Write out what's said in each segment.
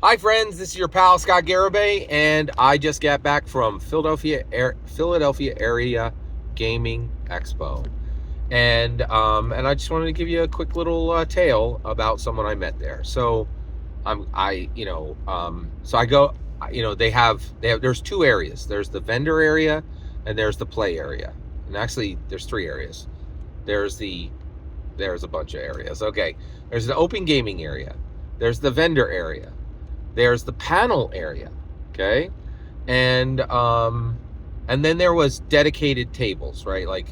Hi friends, this is your pal Scott Garibay, and I just got back from Philadelphia area gaming expo, and I just wanted to give you a quick little tale about someone I met there. So I go, there's two areas. There's the vendor area, and there's the play area, and actually there's three areas. There's the there's a bunch of areas. Okay, there's the open gaming area. There's the vendor area. There's the panel area, okay, and and then there was dedicated tables, right? Like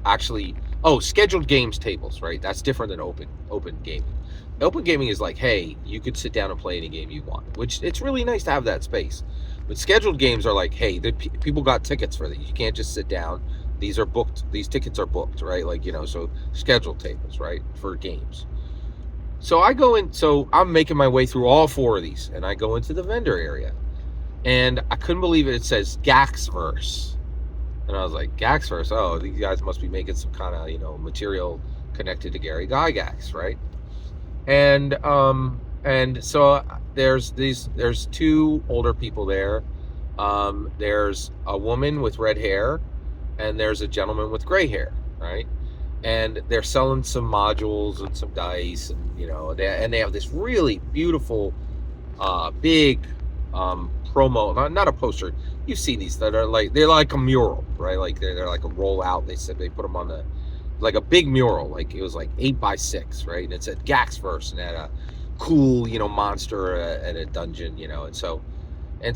actually, scheduled games tables, right? That's different than open gaming. Open gaming is like, hey, you could sit down and play any game you want, which it's really nice to have that space. But scheduled games are like, hey, people got tickets for these. You can't just sit down. These are booked. These tickets are booked, right? So scheduled tables, right, for games. So I go in, so I'm making my way through all four of these, and I go into the vendor area, and I couldn't believe it. It says Gax verse, and I was like, Gax verse? Oh, these guys must be making some kind of material connected to Gary Gygax, right? And so there's two older people there. There's a woman with red hair, and there's a gentleman with gray hair, right? And they're selling some modules and some dice, and they have this really beautiful big promo, not a poster. You've seen these that are like, they're like a mural, right? Like they're like a rollout. They said they put them on the, like a big mural, like it was like 8x6, right? And it said Gax verse, and had a cool monster at a dungeon, and so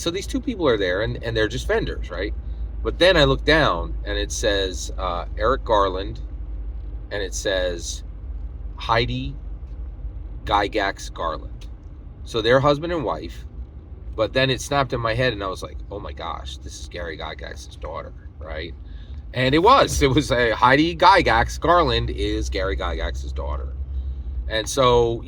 these two people are there, and they're just vendors, right? But then I look down, and it says Eric Garland, and it says Heidi, Gygax, Garland. So they're husband and wife. But then it snapped in my head, and I was like, oh my gosh, this is Gary Gygax's daughter, right? And it was Heidi Gygax Garland is Gary Gygax's daughter. And so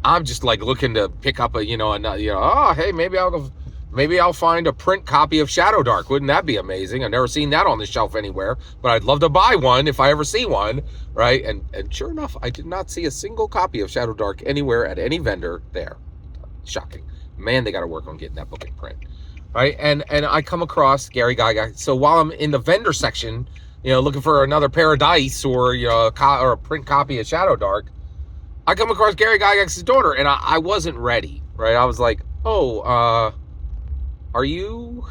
I'm just like looking to pick up oh, hey, maybe I'll find a print copy of Shadow Dark. Wouldn't that be amazing? I've never seen that on the shelf anywhere, but I'd love to buy one if I ever see one, right? And sure enough, I did not see a single copy of Shadow Dark anywhere at any vendor there. Shocking. Man, they got to work on getting that book in print, right? And I come across Gary Gygax. So while I'm in the vendor section, looking for another pair of dice or or a print copy of Shadow Dark, I come across Gary Gygax's daughter, and I wasn't ready, right? I was like, oh, are you?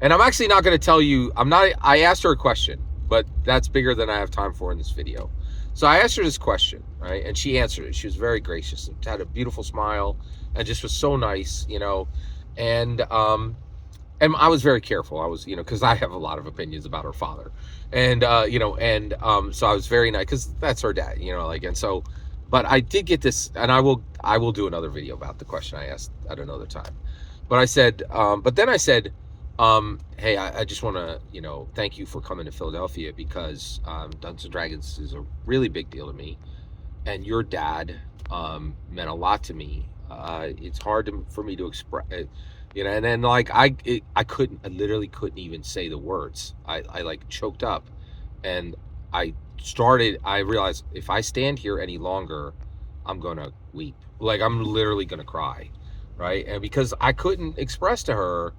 And I'm actually not going to tell you. I asked her a question, but that's bigger than I have time for in this video. So I asked her this question, right? And she answered it. She was very gracious and had a beautiful smile, and just was so nice, and I was very careful. I was, because I have a lot of opinions about her father, and so I was very nice, because that's her dad, and so, but I did get this, and I will do another video about the question I asked at another time. But I said, but then I said, hey, I just want to, thank you for coming to Philadelphia, because Dungeons and Dragons is a really big deal to me, and your dad meant a lot to me. It's hard for me to express, and then like I literally couldn't even say the words. I like choked up, and I realized if I stand here any longer, I'm gonna weep. Like, I'm literally gonna cry, right? And because I couldn't express to her,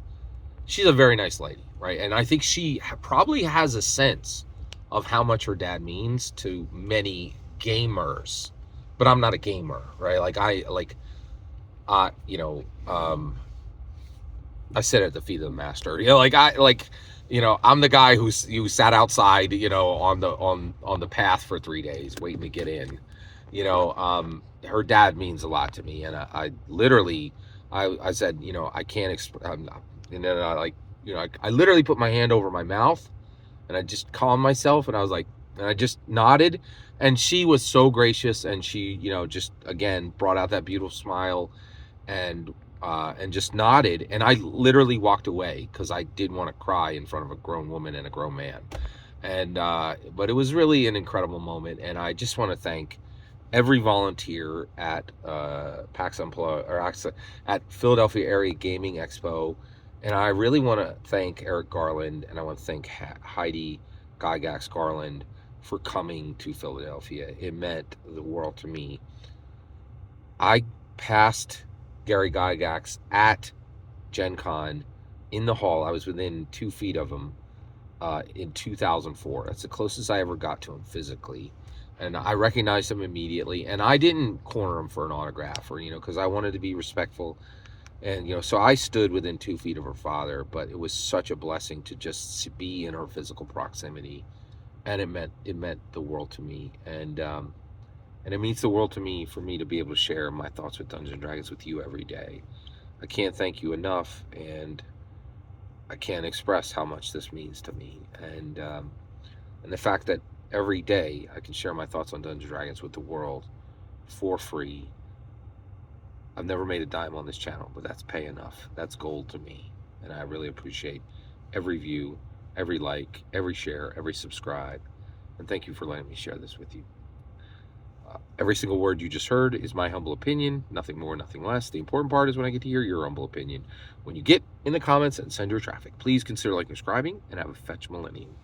she's a very nice lady, right? And I think she probably has a sense of how much her dad means to many gamers, but I'm not a gamer, right? I sit at the feet of the master. I'm the guy who sat outside, on the path for 3 days waiting to get in. Her dad means a lot to me, and I literally, I said, I can't express. And then I literally put my hand over my mouth, and I just calmed myself, and I was like, and I just nodded, and she was so gracious, and she, just again brought out that beautiful smile, and just nodded, and I literally walked away because I didn't want to cry in front of a grown woman and a grown man, and but it was really an incredible moment, and I just want to thank every volunteer at PAX Unplugged, or at Philadelphia Area Gaming Expo. And I really want to thank Eric Garland, and I want to thank Heidi Gygax Garland for coming to Philadelphia. It meant the world to me. I passed Gary Gygax at Gen Con in the hall. I was within 2 feet of him in 2004. That's the closest I ever got to him physically. And I recognized him immediately. And I didn't corner him for an autograph or, because I wanted to be respectful. And, so I stood within 2 feet of her father, but it was such a blessing to just be in her physical proximity. And it meant the world to me. And it means the world to me for me to be able to share my thoughts with Dungeons & Dragons with you every day. I can't thank you enough, and I can't express how much this means to me. And the fact that every day I can share my thoughts on Dungeons & Dragons with the world for free. I've never made a dime on this channel, but that's pay enough. That's gold to me. And I really appreciate every view, every like, every share, every subscribe. And thank you for letting me share this with you. Every single word you just heard is my humble opinion, nothing more, nothing less. The important part is when I get to hear your humble opinion. When you get in the comments and send your traffic, please consider liking and subscribing, and have a fetch millennium.